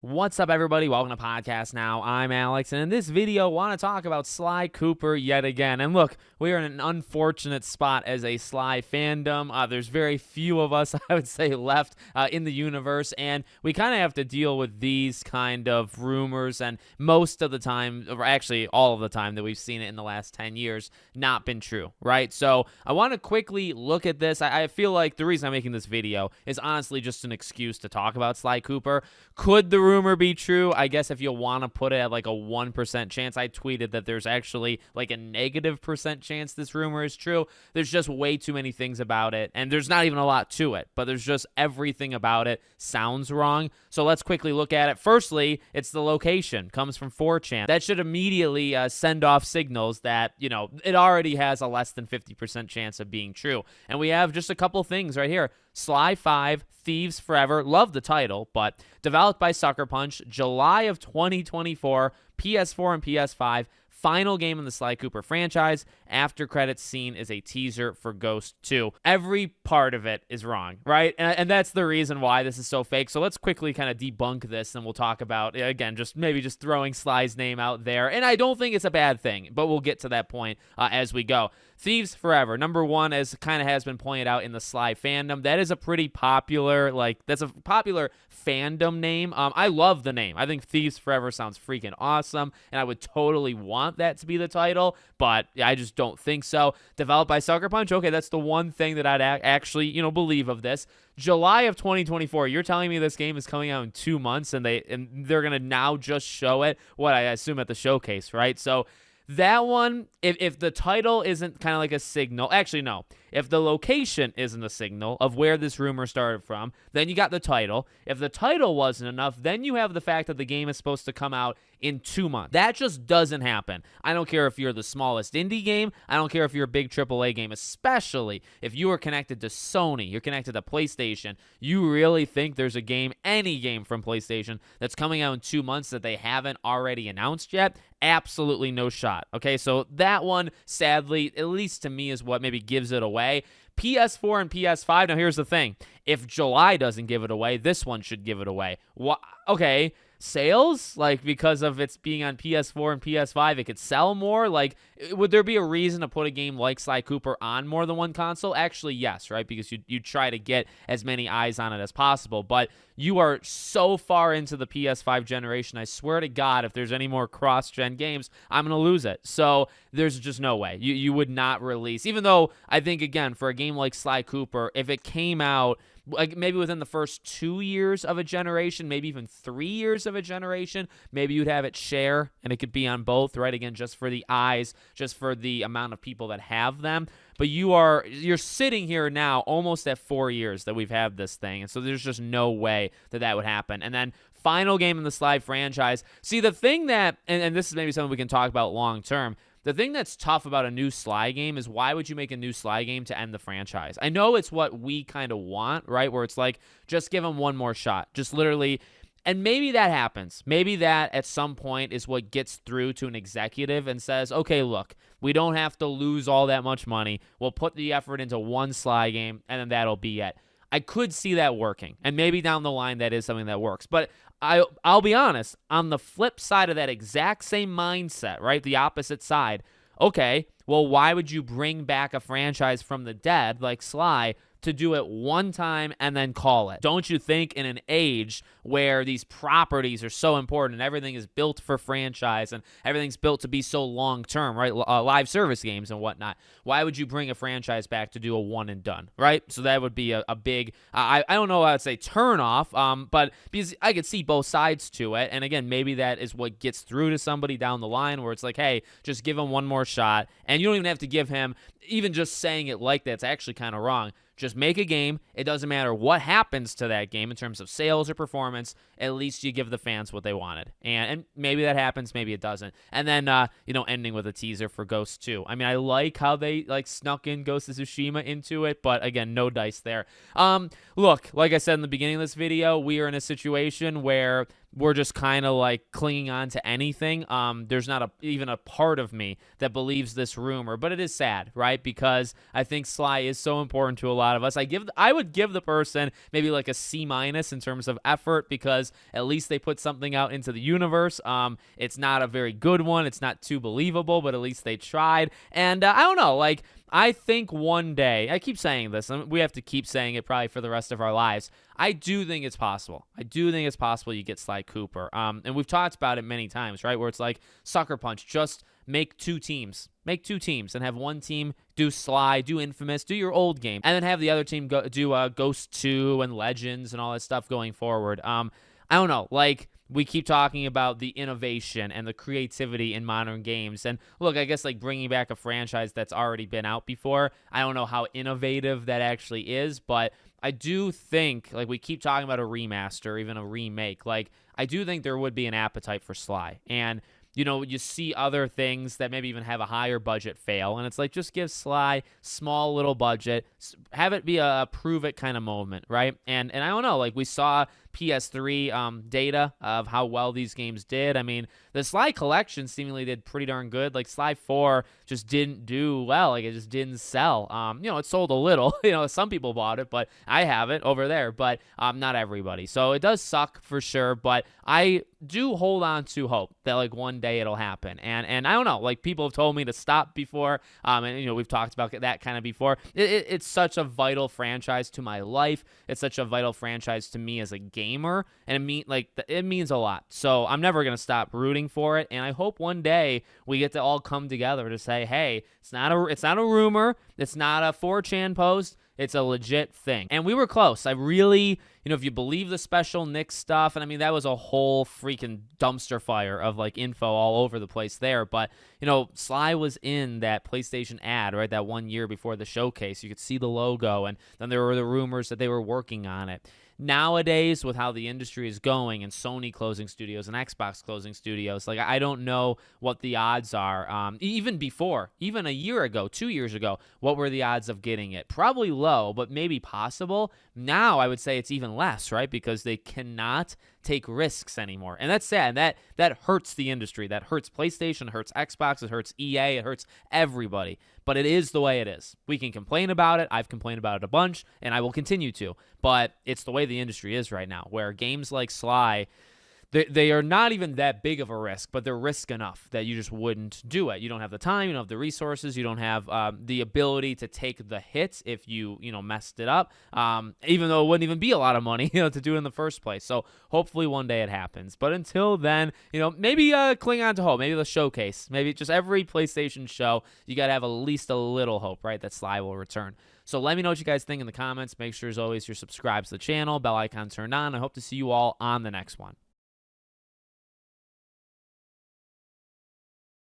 What's up, everybody? Welcome to Podcast Now. I'm Alex, and in this video, I want to talk about Sly Cooper yet again. And look, we are in an unfortunate spot as a Sly fandom. There's very few of us, I would say, left in the universe, and we kind of have to deal with these kind of rumors, and most of the time, or actually all of the time that we've seen it in the last 10 years, not been true, right? So I want to quickly look at this. I feel like the reason I'm making this video is honestly just an excuse to talk about Sly Cooper. Could the rumor be true? I guess if you want to put it at like a 1% chance. I tweeted that there's actually like a negative percent chance this rumor is true. There's just way too many things about it, and there's not even a lot to it, but there's just everything about it sounds wrong. So let's quickly look at it. Firstly, it's the location. Comes from 4chan. That should immediately send off signals that, you know, it already has a less than 50% chance of being true. And we have just a couple things right here. Sly 5, Thieves Forever, love the title, but developed by Sucker Punch, July of 2024, PS4 and PS5, final game in the Sly Cooper franchise. After credits scene is a teaser for Ghost 2. Every part of it is wrong, right? And that's the reason why this is so fake. So let's quickly kind of debunk this, and we'll talk about, again, just maybe just throwing Sly's name out there. And I don't think it's a bad thing, but we'll get to that point as we go. Thieves Forever, number one, as kind of has been pointed out in the Sly fandom. That is a pretty popular, that's a popular fandom name. I love the name. I think Thieves Forever sounds freaking awesome, and I would totally want that to be the title, but I just don't think so. Developed by Sucker Punch, okay, that's the one thing that I'd actually, believe of this. July of 2024, you're telling me this game is coming out in 2 months, and they're gonna now just show it, what I assume at the showcase, right? So that one, if the title isn't kind of like a signal, actually, no. If the location isn't a signal of where this rumor started from, then you got the title. If the title wasn't enough, then you have the fact that the game is supposed to come out in 2 months. That just doesn't happen. I don't care if you're the smallest indie game. I don't care if you're a big AAA game, especially if you are connected to Sony, you're connected to PlayStation. You really think there's a game, any game from PlayStation, that's coming out in 2 months that they haven't already announced yet? Absolutely no shot. Okay, so that one, sadly, at least to me, is what maybe gives it away. PS4 and PS5, now here's the thing. If July doesn't give it away, this one should give it away. Okay, sales? Like, because of its being on PS4 and PS5, it could sell more? Like, would there be a reason to put a game like Sly Cooper on more than one console? Actually, yes, right? Because you try to get as many eyes on it as possible. But you are so far into the PS5 generation, I swear to God, if there's any more cross-gen games, I'm going to lose it. So there's just no way. You would not release. Even though I think, again, for a game like Sly Cooper, if it came out like maybe within the first 2 years of a generation, maybe even 3 years of a generation, maybe you'd have it share, and it could be on both, right? Again, just for the eyes, just for the amount of people that have them. But you're sitting here now almost at 4 years that we've had this thing, and so there's just no way that would happen. And then final game in the Sly franchise. See, the thing that, and this is maybe something we can talk about long term, the thing that's tough about a new Sly game is, why would you make a new Sly game to end the franchise? I know it's what we kind of want, right? Where it's like, just give them one more shot. Just literally, and maybe that happens. Maybe that at some point is what gets through to an executive and says, okay, look, we don't have to lose all that much money. We'll put the effort into one Sly game, and then that'll be it. I could see that working, and maybe down the line that is something that works. But I'll be honest, on the flip side of that exact same mindset, right, the opposite side, okay, well, why would you bring back a franchise from the dead like Sly to do it one time and then call it? Don't you think in an age where these properties are so important and everything is built for franchise and everything's built to be so long-term, right? Live service games and whatnot. Why would you bring a franchise back to do a one and done, right? So that would be a big, I don't know how I'd say turn off, but because I could see both sides to it. And again, maybe that is what gets through to somebody down the line, where it's like, hey, just give him one more shot. And you don't even have to give him, even just saying it like that's actually kind of wrong. Just make a game. It doesn't matter what happens to that game in terms of sales or performance. At least you give the fans what they wanted. And maybe that happens, maybe it doesn't. And then, ending with a teaser for Ghost 2. I mean, I like how they snuck in Ghost of Tsushima into it, but again, no dice there. Look, like I said in the beginning of this video, we are in a situation where we're just kind of like clinging on to anything. There's not even a part of me that believes this rumor, but it is sad, right? Because I think Sly is so important to a lot of us. I would give the person maybe like a C- in terms of effort, because at least they put something out into the universe. It's not a very good one. It's not too believable, but at least they tried. And I don't know, like, I think one day, I keep saying this, and we have to keep saying it probably for the rest of our lives. I do think it's possible. I do think it's possible you get Sly Cooper. And we've talked about it many times, right? Where it's like Sucker Punch, just make two teams. Make two teams and have one team do Sly, do Infamous, do your old game, and then have the other team do Ghost 2 and Legends and all that stuff going forward. I don't know, like, we keep talking about the innovation and the creativity in modern games. And look, I guess like bringing back a franchise that's already been out before, I don't know how innovative that actually is, but I do think, like, we keep talking about a remaster or even a remake. Like, I do think there would be an appetite for Sly. And you know, you see other things that maybe even have a higher budget fail, and it's like, just give Sly small little budget, have it be a prove it kind of moment, right? And I don't know, like, we saw PS3 data of how well these games did. I mean, the Sly collection seemingly did pretty darn good. Like, Sly 4 just didn't do well. Like, it just didn't sell. You know, it sold a little. You know, some people bought it, but I have it over there, but not everybody. So it does suck for sure, but I do hold on to hope that like one day it'll happen. And I don't know, like, people have told me to stop before, and you know, we've talked about that kind of before. It's such a vital franchise to my life. It's such a vital franchise to me as a gamer, and it means a lot. So I'm never gonna stop rooting for it, and I hope one day we get to all come together to say, hey, it's not a rumor, it's not a 4chan post. It's a legit thing. And we were close. I really, you know, if you believe the special Nick stuff, and I mean, that was a whole freaking dumpster fire of like info all over the place there. But, you know, Sly was in that PlayStation ad, right? That 1 year before the showcase. You could see the logo, and then there were the rumors that they were working on it. Nowadays, with how the industry is going and Sony closing studios and Xbox closing studios, like, I don't know what the odds are. Even a year ago, 2 years ago, what were the odds of getting it? Probably low, but maybe possible. Now I would say it's even less, right? Because they cannot take risks anymore. And that's sad. That hurts the industry. That hurts PlayStation, it hurts Xbox, it hurts EA, it hurts everybody. But it is the way it is. We can complain about it. I've complained about it a bunch, and I will continue to. But it's the way the industry is right now, where games like Sly, they are not even that big of a risk, but they're risk enough that you just wouldn't do it. You don't have the time, you don't have the resources, you don't have the ability to take the hits if you messed it up, even though it wouldn't even be a lot of money to do it in the first place. So hopefully one day it happens. But until then, maybe cling on to hope. Maybe the showcase. Maybe just every PlayStation show, you got to have at least a little hope, right, that Sly will return. So let me know what you guys think in the comments. Make sure, as always, you're subscribed to the channel, bell icon turned on. I hope to see you all on the next one.